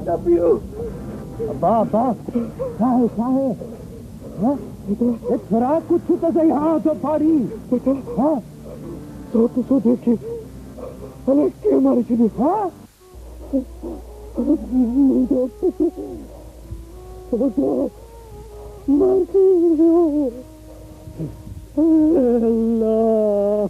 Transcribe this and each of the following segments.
पाटा पियो। अब्बा अब्बा क्या है हाँ ये छोरा कुछ तो सही हाँ तो पारी हाँ तो देखे अरे क्या मारी चुनी हाँ अल्लाह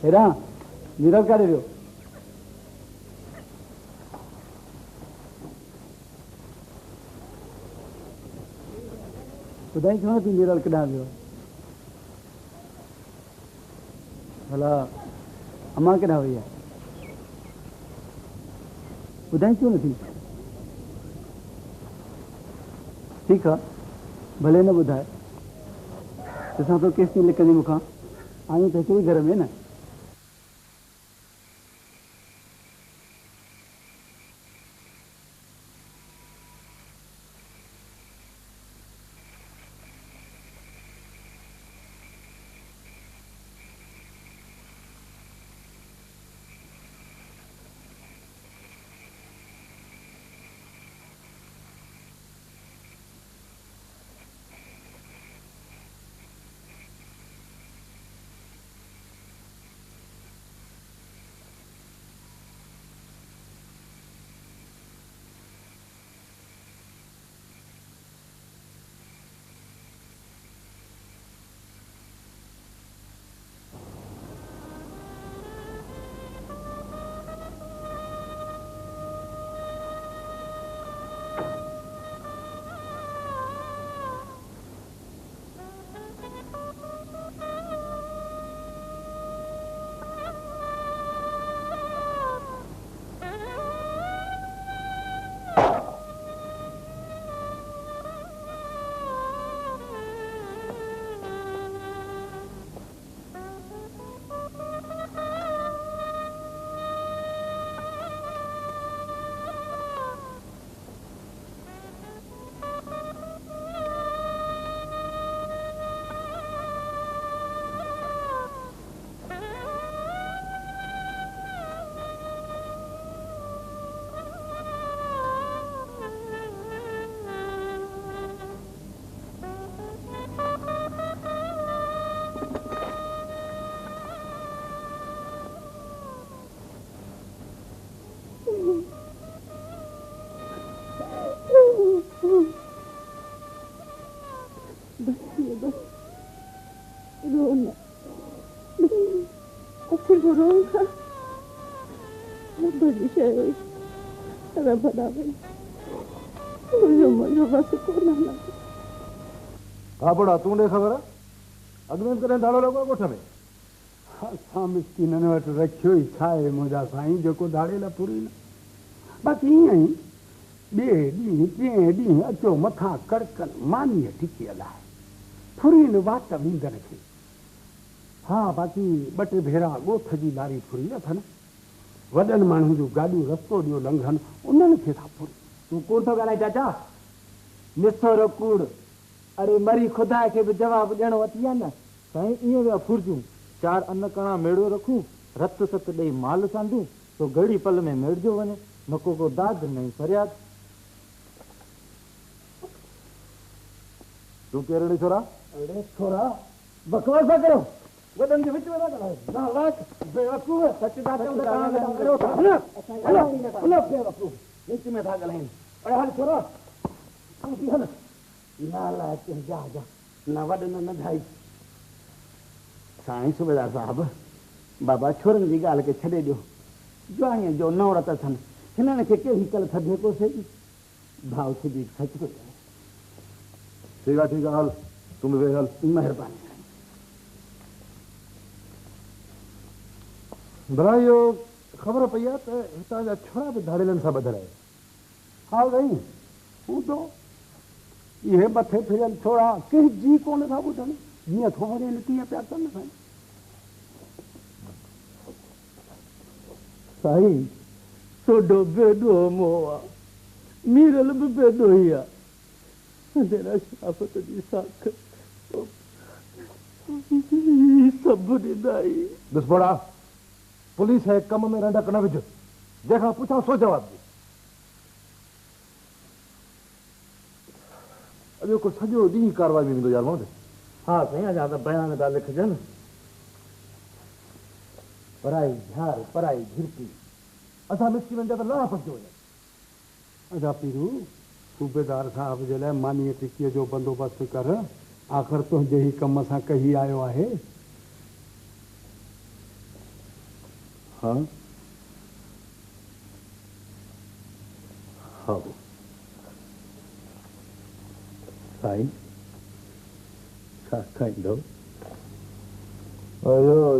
हेरा नीरज काढे रहो ॿुधाई छो तूं नीरज कढा वियो भला अम्मा कढा वई आहे ॿुधाई छो नथी ठीकु आहे भले न ॿुधाए असां तो केस नहीं लिखंदी मूंखां आयूं त हिकिड़े घर में न बुढ़ा तू ने खबर अग्नि करें दाड़ो लॻो ॻोठ में असां मिसकिननि वटि रखियो ई छा आहे मुंहिंजा साईं जेको दाड़े लाइ पूरी न बसि ईअं ई ॿिए ॾींहुं टे ॾींहुं अचो मथां कड़कनि मानीअ टिकियल आहे फुरीन वात वींदड़ खे हा बाक़ी ॿ टे भेरा ॻोठ जी लारी फुरी अथनि वॾनि माण्हुनि जूं गाॾियूं रस्तो ॾियो लंघनि उन्हनि खे था फुरी तूं कूड़ थो ॻाल्हाए चाचा निसोरो कूड़ अरे मरी खुदा खे बि जवाबु ॾियणो अची आहे न साईं ईअं विया फुरजूं चार अन्न कणा मेड़ो रखूं रत सत ॾेई माल सांधूं तो घड़ी पल में मेड़जो वञे न को दाद नहीं फरियाद तू केरड़ी छोरा अरे छोरा बकवास था करो वॾनि जे विच में न ॻाल्हायो नालायक बेवकूफ़ सच था चऊं त तव्हां हलो करियो था हलो हलो बेवकूफ़ विच में था ॻाल्हाइनि अरे हल छोरो तूं थी हल नालायक जा न वॾनि न नंढाई साईं सूबेदार साहब बाबा छोरनि जी ॻाल्हि खे छॾे ॾियो जुआणीअ जो नौरत अथनि हिननि खे केॾी कल्ह थधे को सही भाउ सिधी सच थो चए ठीक है हल तुम वे हल महिरबानी भला इहो ख़बर पई आहे त हितां जा छोरा बि धाड़ेलनि सां ॿधल आहे हा साईं हू तो इहे मथे फिरियल छोरा कंहिं जी कोन था ॿुधनि जीअं थो वञे तीअं पिया कनि साईं साईं सोडो बेदो मोह आहे मीरल बि बेदो ई आहे तेरा शराफत जी साख सभु ॾींदाई दुश्मड़ा पुलिस है कम में रंडक न विझ जंहिंखां पुछां सो जवाब ॾे अॼु को सॼो ॾींहुं कारवाई में वेंदो यार मोहम्मद हा साईं अञा त बयान था लिखजनि पराई झार पराई झिरकी असां मिस्की वञा त लाह पहुची वञे अच्छा पीरू सूबेदार साहब जे लाइ मानीअ टिकीअ जो बंदोबस्तु कर आख़िर तुंहिंजे ई कम सां कही आयो आहे हाँ हाँ साईं छा खाईंदो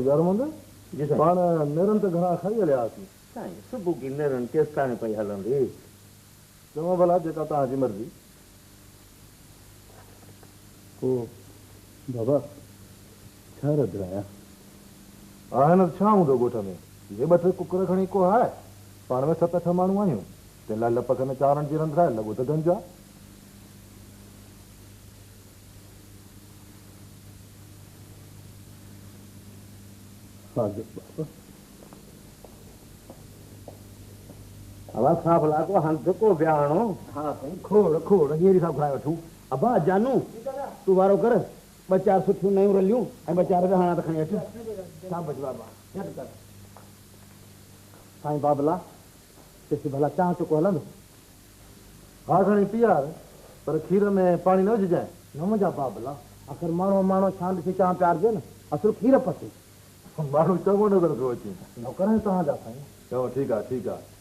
यार मोहम्मद पाण नेरनि त घणा खाई हलियासीं साईं सुबुह की नेरनि केसि ताईं पई हलंदी चङो भला जेका तव्हांजी मर्ज़ी पोइ बाबा छा रधराया आहे न छा हूंदो ॻोठ में इहे ॿ टे कुकर खणी को आहे पाण में 7-8 माण्हू आहियूं तंहिं लाइ लप खनि चारनि जी रंधिराए लॻो त गंज आहे बाबा अबा साफ लाको हंध को ब्याणो हा साईं खोड़ खोड़ हींअर सां घुराए वठूं अबा जानू तूं वारो कर 2-4 सुठियूं नयूं रलियूं ऐं 2-4 विहाणा त खणी अच शाबाश बाबा झटि कर साईं बाबला चएसि भला चांहि चुको हलंदो हा खणी पीआर पर खीर में पाणी न विझजांइ न मुंहिंजा बाबला आख़िर माण्हू छा ॾिसी चांहि पियारजे न असुल खीर पसे माण्हू चङो नज़र थो अचे नौकर आहियूं तव्हांजा साईं चङो ठीकु आहे ठीकु आहे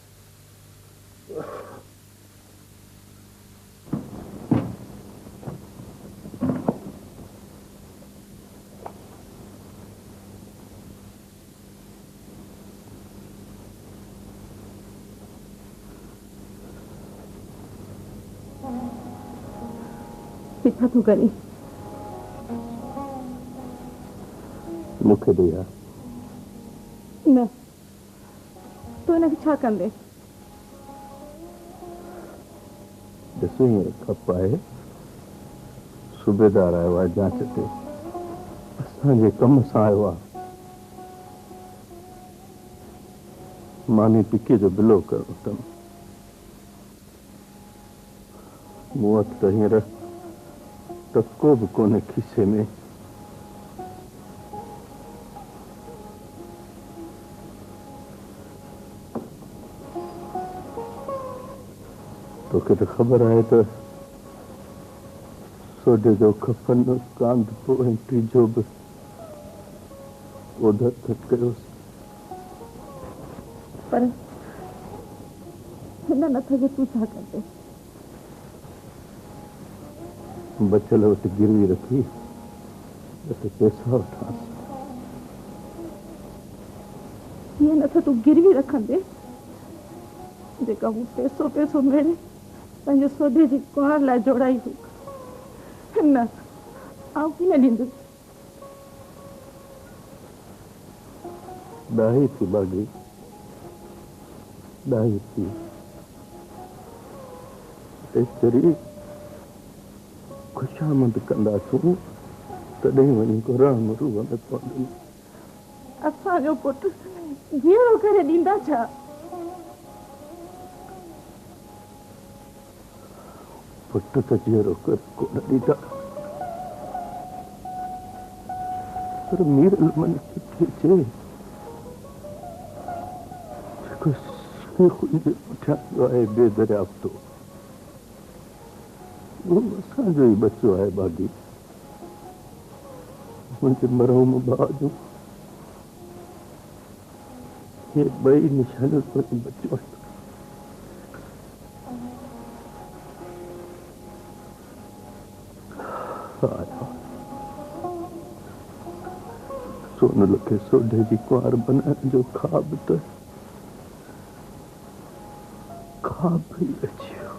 छा थो करे मूंखे ॾिया न तूं हिनखे छा कंदे ॾिसो हींअर खप आहे सूबेदार आयो आहे जांच ते असांजे कम सां आयो आहे मानी टिके जो बिलो करणो अथमि मूं वटि त हींअर टको बि कोन्हे खीसे में तोखे त ख़बर आहे त सोडे जो खपन कांद पोइ टीजो बि ओधर थट कयोसि पर हिन नथ जो तूं छा कंदे बचल वटि गिरवी रखी त पैसा वठांसि हीअं नथ तूं गिरवी रखंदे जेका हू पैसो मेड़े पंहिंजे सोडे जी कुंवार लाइ जोड़ाई हुई न आउं कीन ॾींदुसि ॾाही थी बागी ॾाही थी एतिरी खुशामद कंदासूं तॾहिं वञी को रण रूह में पवंदो असांजो पुटु जीअरो करे ॾींदा छा पुटु त जीअरो करे कोन ॾींदा पर मीरल मन किथे चे जेको शेख जे पुठियां जो आहे बेदरियाफ़्तो वो असांजो ई बच्चो आहे बागी मुंहिंजे मरहूम भाउ जो ये ॿई निशानियूं तुंहिंजे बच्चो आहिनि सोनल खे सोढे जी कुंवार बनाइण जो ख्वाब त ख्वाब ई अची वियो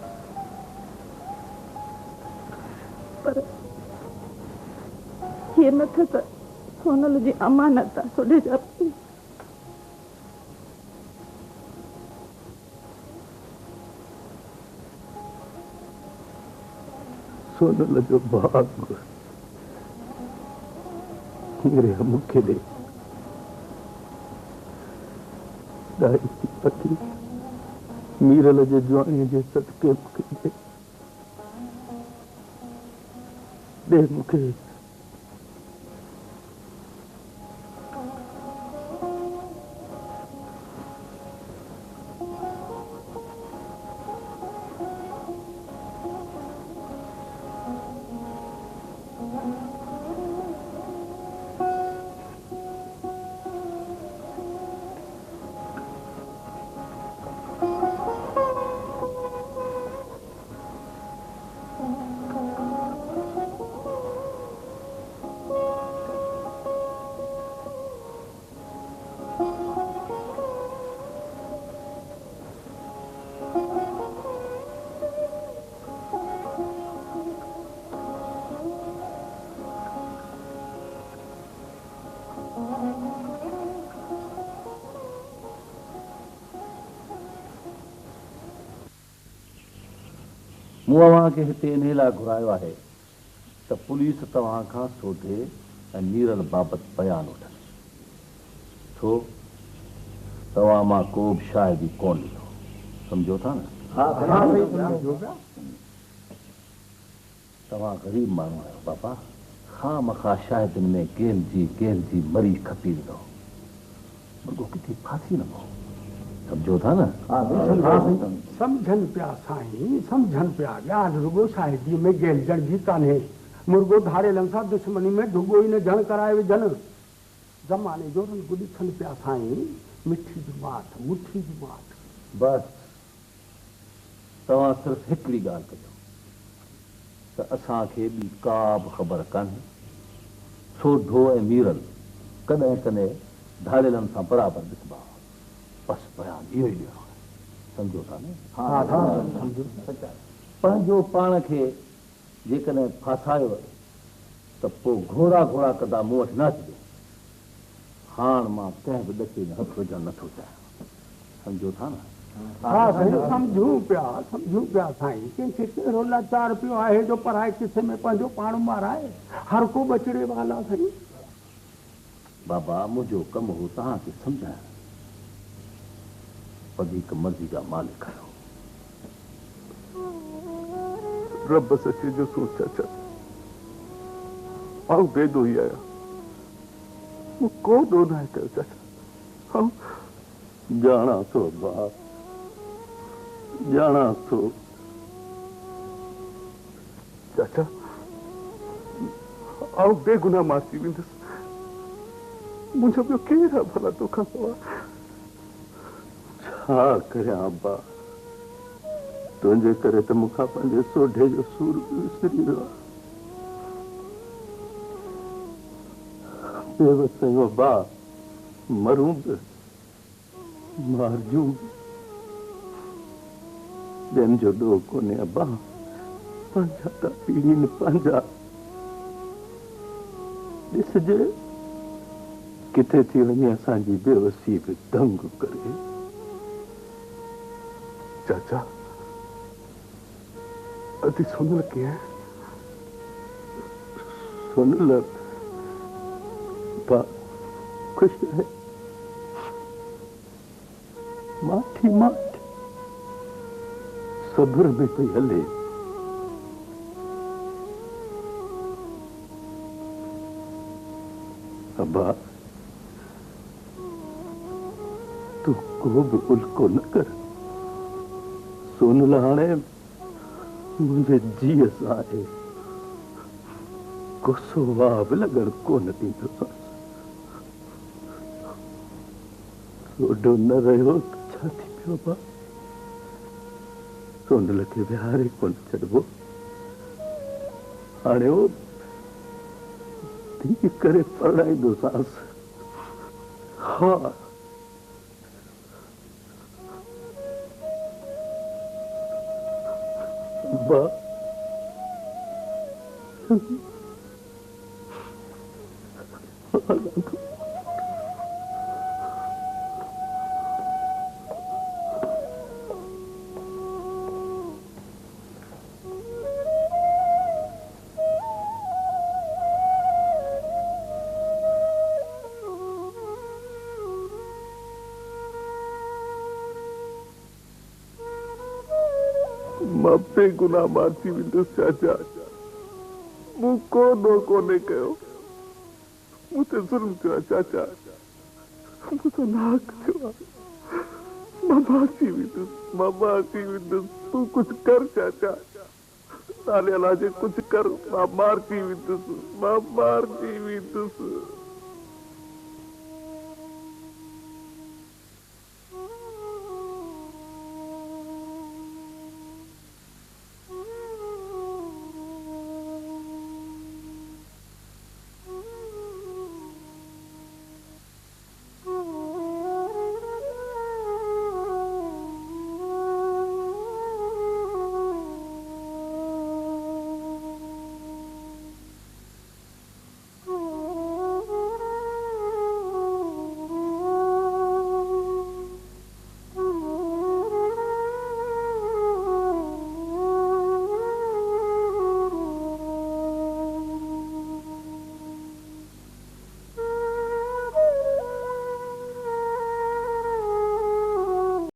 पर ये नथ त सोनल जी अमानत आहे सोढे जा सोनल जो भाग मेरे मूंखे ॾे ॾाढी पकी मीरल जे जवानीअ जे सदके मूंखे ॾे मूंखे मूं अव्हांखे हिते इन लाइ घुरायो आहे त पुलिस तव्हां खां सोढे ऐं मीरल बाबति बयानु वठनि छो तव्हां मां को बि शायदि कोन ॾिनो सम्झो था न तव्हां ग़रीब माण्हू आहियो बाबा खामखा शायदि में गेलजी मरी खपी ॾिनो रुॻो किथे फासी न पओ सम्झो था न समझनि पिया साईं समझनि पिया ॻाल्हि रुॻो शायदीअ में गेलजण जी कान्हे मुर्गो धाड़ेलनि सां दुश्मनी में ढुगो ई न जण कराए विझनि ज़माने जो रंग ॾिसनि पिया साईं मिठी जी माठ मुठी जी माठ बसि तव्हां सिर्फ़ु हिकिड़ी ॻाल्हि कजो त असांखे ॿी का बि ख़बर कान्हे सोढो ऐं मीरल कॾहिं कॾहिं धाड़ेलनि सां बराबरि ॾिसबा बसि बयानु इहो ई ॾियणो आहे सम्झो था न पंहिंजो पाण खे जेकॾहिं फासायो त पोइ घोड़ा कंदा मूं वटि न अचिजो हाणे मां कंहिं बि ॾके में हथु विझणु नथो चाहियां सम्झो था न हा साईं सम्झूं पिया साईं कंहिंखे कहिड़ो लाचार पियो आहे जो पढ़ाई किसे में पंहिंजो पाण माराए हर को बचड़े वाला साईं बाबा मुंहिंजो कमु हो तव्हांखे सम्झाइण वधीक मर्ज़ी जा मालिक आहियो रब सचे जो सोचा चाचा आऊं बेदो ही आया वो को दो ना कयो चाचा हम जाना तो बाप जाना तो चाचा आऊं बेगुनाह मासी विंदस मुझे ॿियो केरु आहे भला तोखां सवाइ छा करियां अब्बा तुंहिंजे करे त मूंखां पंहिंजे सोढे जो सूर विसरी वियो आहे बेवसयूं अब्बा मरूं बि मारजूं बि ॿियनि जो ॾोह कोन्हे अब्बा पंहिंजा त पीढ़ी पंहिंजा ॾिसजे किथे थी वञे असांजी बेवसी बि दंग करे चाचा अति सोनल कीअं सोनल खुश रहे माठी माठ सब्र में पई हले बाबा तू को भी उल्को न कर सुन लाने मुझे जी साए गुस्सो वाब लगन को न थींदो सोडो न रहियो छा थी पियो बा सोनल खे विहारे कोन छॾिबो हाणे वो धीउ करे परणाईंदोसांसि हा बा मां बेगुनाह मारती वेंदुसि चाचा मूं को ॾोह कोन्हे कयो मूं ते ज़ुल्म थियो आहे चाचा मूं सां नाहक थियो आहे मां मारती वेंदुसि तूं कुझु कर चाचा नाले अलाह जे कुझु कर मां मारती वेंदुसि